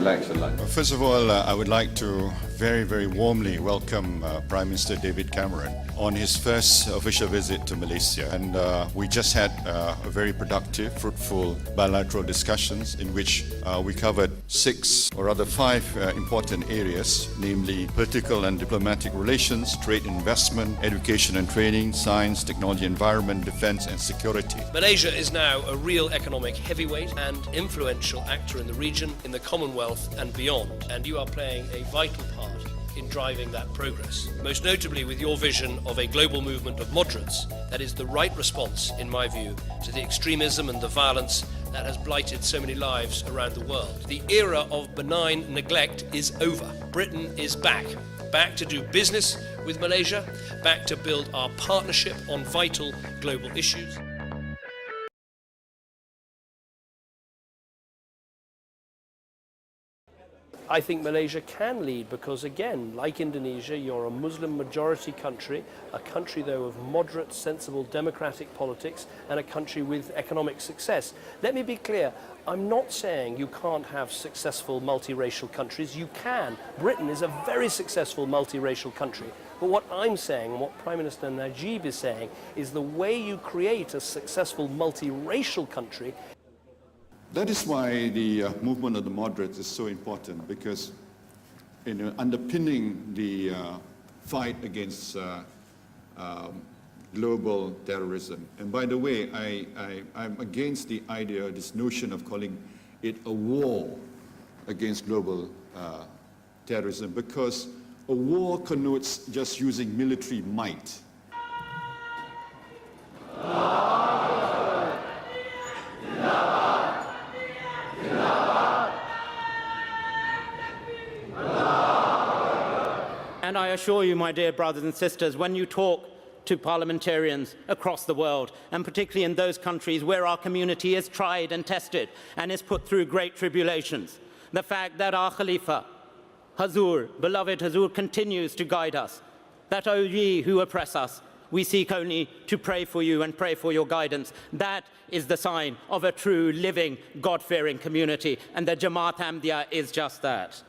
relax a lot. First of all, I would like to very, very warmly welcome Prime Minister David Cameron on his first official visit to Malaysia. And we just had a very productive, fruitful bilateral discussions in which we covered five important areas, namely political and diplomatic relations, trade and investment, education and training, science, technology, environment, defense and security. Malaysia is now a real economic heavyweight and influential actor in the region, in the Commonwealth and beyond, and you are playing a vital part in driving that progress, most notably with your vision of a global movement of moderates that is the right response, in my view, to the extremism and the violence that has blighted so many lives around the world. The era of benign neglect is over. Britain is back to do business with Malaysia, back to build our partnership on vital global issues. I think Malaysia can lead because, again, like Indonesia, you're a Muslim majority country, a country, though, of moderate, sensible, democratic politics, and a country with economic success. Let me be clear, I'm not saying you can't have successful multiracial countries. You can. Britain is a very successful multiracial country. But what I'm saying, and what Prime Minister Najib is saying, is the way you create a successful multiracial country. That is why the movement of the moderates is so important, because underpinning the fight against global terrorism. And by the way, I'm against the idea, this notion of calling it a war against global terrorism, because a war connotes just using military might. And I assure you, my dear brothers and sisters, when you talk to parliamentarians across the world, and particularly in those countries where our community is tried and tested and is put through great tribulations, the fact that our Khalifa, Hazur, beloved Hazur, continues to guide us, that, O ye who oppress us, we seek only to pray for you and pray for your guidance. That is the sign of a true, living, God-fearing community, and the Jamaat Ahmadiyah is just that.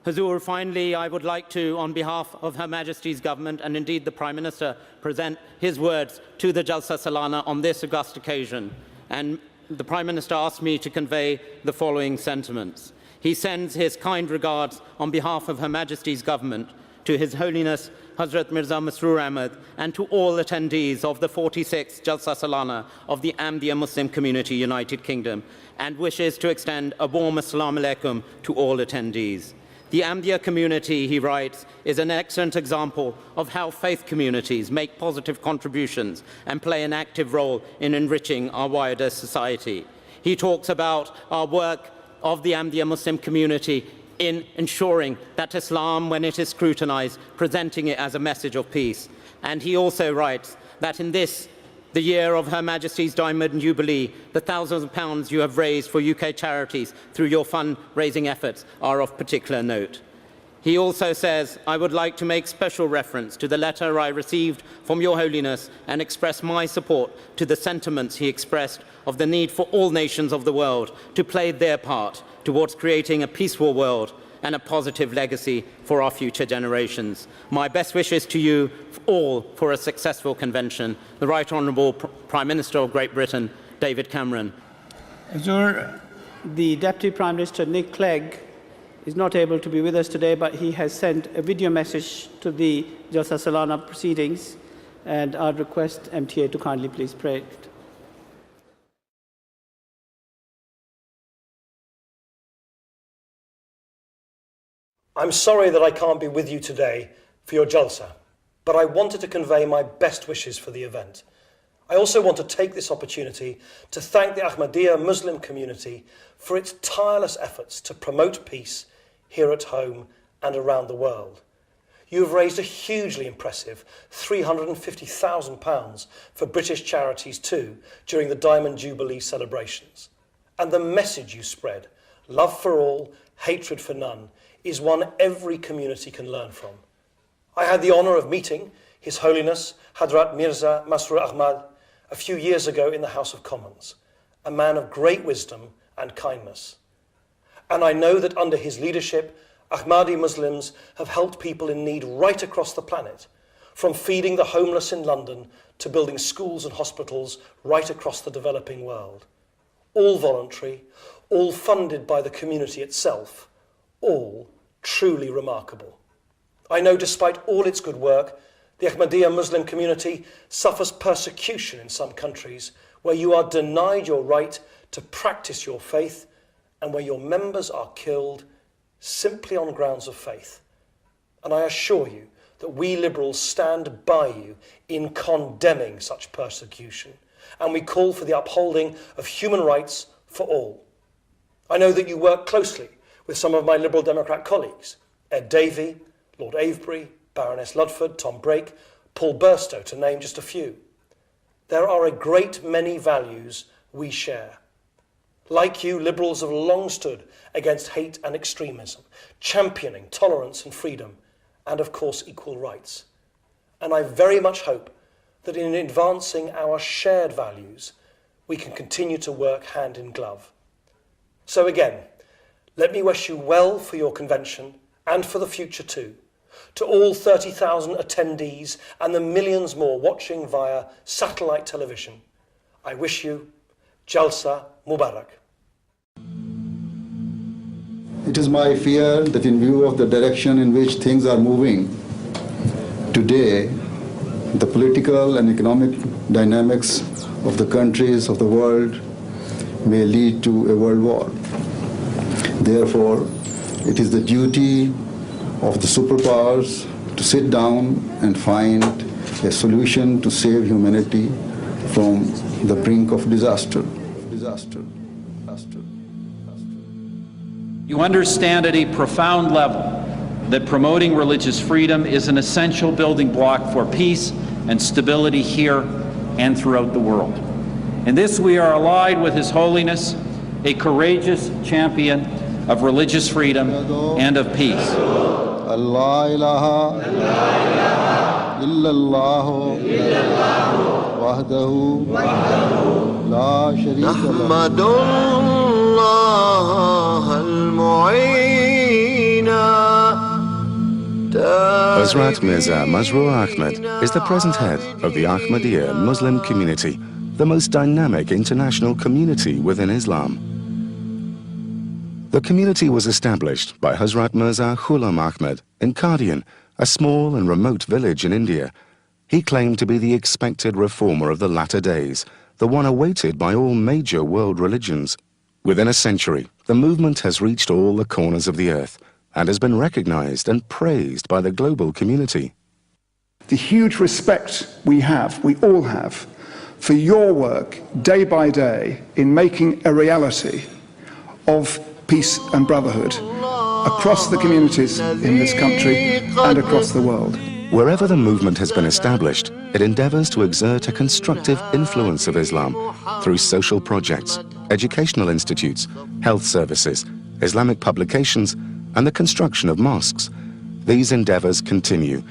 Hazur, finally, I would like to, on behalf of Her Majesty's government and indeed the Prime Minister, present his words to the Jalsa Salana on this august occasion. And the Prime Minister asked me to convey the following sentiments. He sends his kind regards on behalf of Her Majesty's government to His Holiness Hazrat Mirza Masroor Ahmad and to all attendees of the 46th Jalsa Salana of the Ahmadiyya Muslim Community United Kingdom, and wishes to extend a warm Assalamu alaikum to all attendees. The Ahmadiyya community, he writes, is an excellent example of how faith communities make positive contributions and play an active role in enriching our wider society. He talks about our work of the Ahmadiyya Muslim community in ensuring that Islam, when it is scrutinized, presenting it as a message of peace. And he also writes that in this, the year of Her Majesty's Diamond Jubilee, the thousands of pounds you have raised for UK charities through your fundraising efforts are of particular note. He also says, I would like to make special reference to the letter I received from Your Holiness and express my support to the sentiments he expressed of the need for all nations of the world to play their part towards creating a peaceful world and a positive legacy for our future generations. My best wishes to you all for a successful convention. The Right Honourable Prime Minister of Great Britain, David Cameron. Hazur, the Deputy Prime Minister, Nick Clegg, is not able to be with us today, but he has sent a video message to the Jalsa Salana proceedings, and I'd request MTA to kindly please pray it. I'm sorry that I can't be with you today for your Jalsa, but I wanted to convey my best wishes for the event. I also want to take this opportunity to thank the Ahmadiyya Muslim community for its tireless efforts to promote peace here at home and around the world. You have raised a hugely impressive £350,000 for British charities too during the Diamond Jubilee celebrations. And the message you spread, love for all, hatred for none, is one every community can learn from. I had the honour of meeting His Holiness Hadrat Mirza Masroor Ahmad a few years ago in the House of Commons, a man of great wisdom and kindness. And I know that under his leadership, Ahmadi Muslims have helped people in need right across the planet, from feeding the homeless in London to building schools and hospitals right across the developing world. All voluntary, all funded by the community itself, all truly remarkable. I know despite all its good work, the Ahmadiyya Muslim community suffers persecution in some countries where you are denied your right to practice your faith and where your members are killed simply on grounds of faith. And I assure you that we Liberals stand by you in condemning such persecution, and we call for the upholding of human rights for all. I know that you work closely with some of my Liberal Democrat colleagues, Ed Davey, Lord Avebury, Baroness Ludford, Tom Brake, Paul Burstow, to name just a few. There are a great many values we share. Like you, Liberals have long stood against hate and extremism, championing tolerance and freedom, and of course equal rights. And I very much hope that in advancing our shared values, we can continue to work hand in glove. So again, let me wish you well for your convention and for the future too. To all 30,000 attendees and the millions more watching via satellite television, I wish you Jalsa Mubarak. It is my fear that in view of the direction in which things are moving, today the political and economic dynamics of the countries of the world may lead to a world war. Therefore, it is the duty of the superpowers to sit down and find a solution to save humanity from the brink of disaster. You understand at a profound level that promoting religious freedom is an essential building block for peace and stability here and throughout the world. In this we are allied with His Holiness, a courageous champion of religious freedom and of peace. Allah ilaha illallah wahdahu la sharika lahu. Hazrat Mirza Masroor Ahmad is the present head of the Ahmadiyya Muslim community, the most dynamic international community within Islam. The community was established by Hazrat Mirza Ghulam Ahmad in Qadian, a small and remote village in India. He claimed to be the expected reformer of the latter days, the one awaited by all major world religions. Within a century, the movement has reached all the corners of the earth and has been recognized and praised by the global community. The huge respect we all have, for your work day by day in making a reality of peace and brotherhood across the communities in this country and across the world. Wherever the movement has been established, it endeavors to exert a constructive influence of Islam through social projects, educational institutes, health services, Islamic publications, and the construction of mosques. These endeavors continue,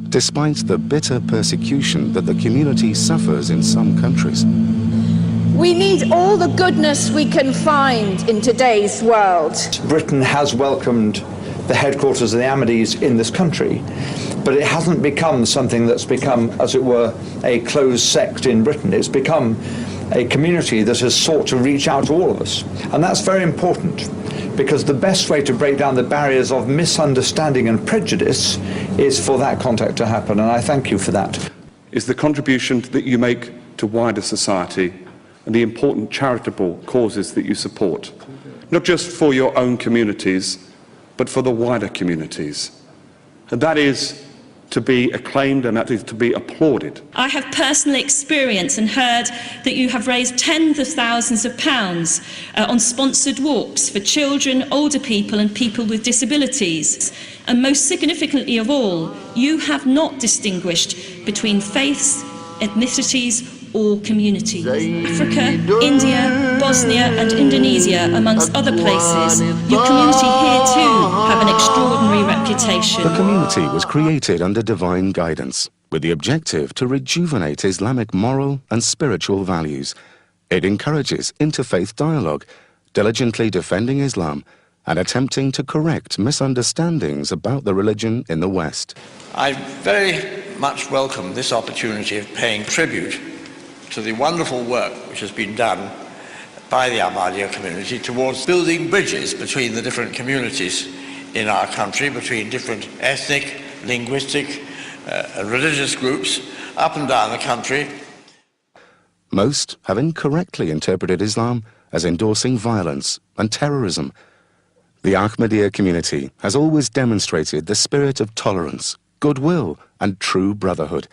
despite the bitter persecution that the community suffers in some countries. We need all the goodness we can find in today's world. Britain has welcomed the headquarters of the Ahmadis in this country, but it hasn't become something that's become, as it were, a closed sect in Britain. It's become a community that has sought to reach out to all of us. And that's very important, because the best way to break down the barriers of misunderstanding and prejudice is for that contact to happen, and I thank you for that. Is the contribution that you make to wider society and the important charitable causes that you support, not just for your own communities, but for the wider communities. And that is to be acclaimed and that is to be applauded. I have personally experienced and heard that you have raised tens of thousands of pounds on sponsored walks for children, older people and people with disabilities. And most significantly of all, you have not distinguished between faiths, ethnicities or communities. Africa, India, Bosnia and Indonesia, amongst other places, your community here too have an extraordinary reputation. The community was created under divine guidance, with the objective to rejuvenate Islamic moral and spiritual values. It encourages interfaith dialogue, diligently defending Islam and attempting to correct misunderstandings about the religion in the West. I very much welcome this opportunity of paying tribute to the wonderful work which has been done by the Ahmadiyya community towards building bridges between the different communities in our country, between different ethnic, linguistic, and religious groups up and down the country. Most have incorrectly interpreted Islam as endorsing violence and terrorism. The Ahmadiyya community has always demonstrated the spirit of tolerance, goodwill, and true brotherhood.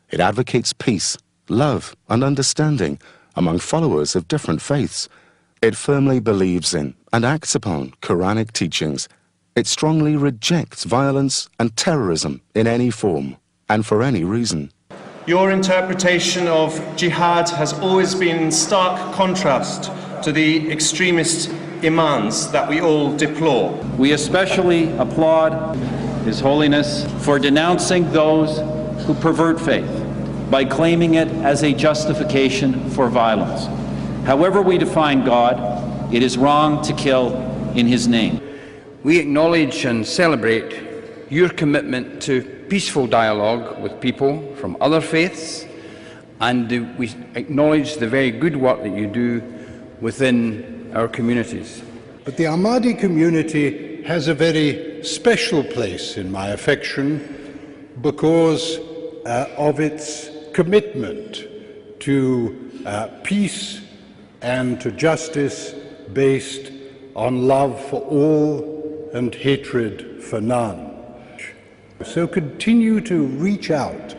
It advocates peace, love, and understanding among followers of different faiths. It firmly believes in and acts upon Quranic teachings. It strongly rejects violence and terrorism in any form and for any reason. Your interpretation of jihad has always been in stark contrast to the extremist imams that we all deplore. We especially applaud His Holiness for denouncing those who pervert faith by claiming it as a justification for violence. However we define God, it is wrong to kill in His name. We acknowledge and celebrate your commitment to peaceful dialogue with people from other faiths, and we acknowledge the very good work that you do within our communities. But the Ahmadi community has a very special place in my affection because of its commitment to peace and to justice based on love for all and hatred for none. So continue to reach out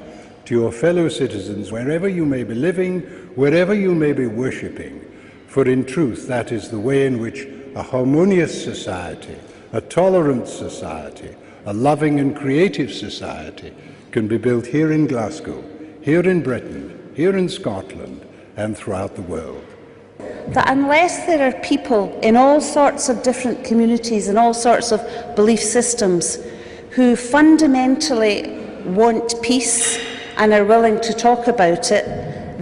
to your fellow citizens wherever you may be living, wherever you may be worshipping, for in truth that is the way in which a harmonious society, a tolerant society, a loving and creative society can be built here in Glasgow, here in Britain, here in Scotland, and throughout the world. That unless there are people in all sorts of different communities and all sorts of belief systems who fundamentally want peace and are willing to talk about it,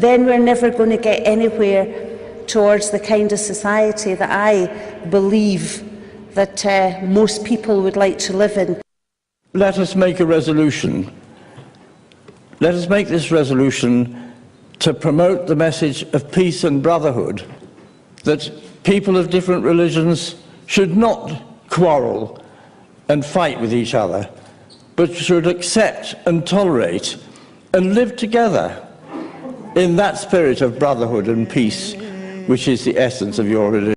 then we're never going to get anywhere towards the kind of society that I believe that most people would like to live in. Let us make a resolution. Let us make this resolution to promote the message of peace and brotherhood, that people of different religions should not quarrel and fight with each other, but should accept and tolerate and live together in that spirit of brotherhood and peace, which is the essence of your religion.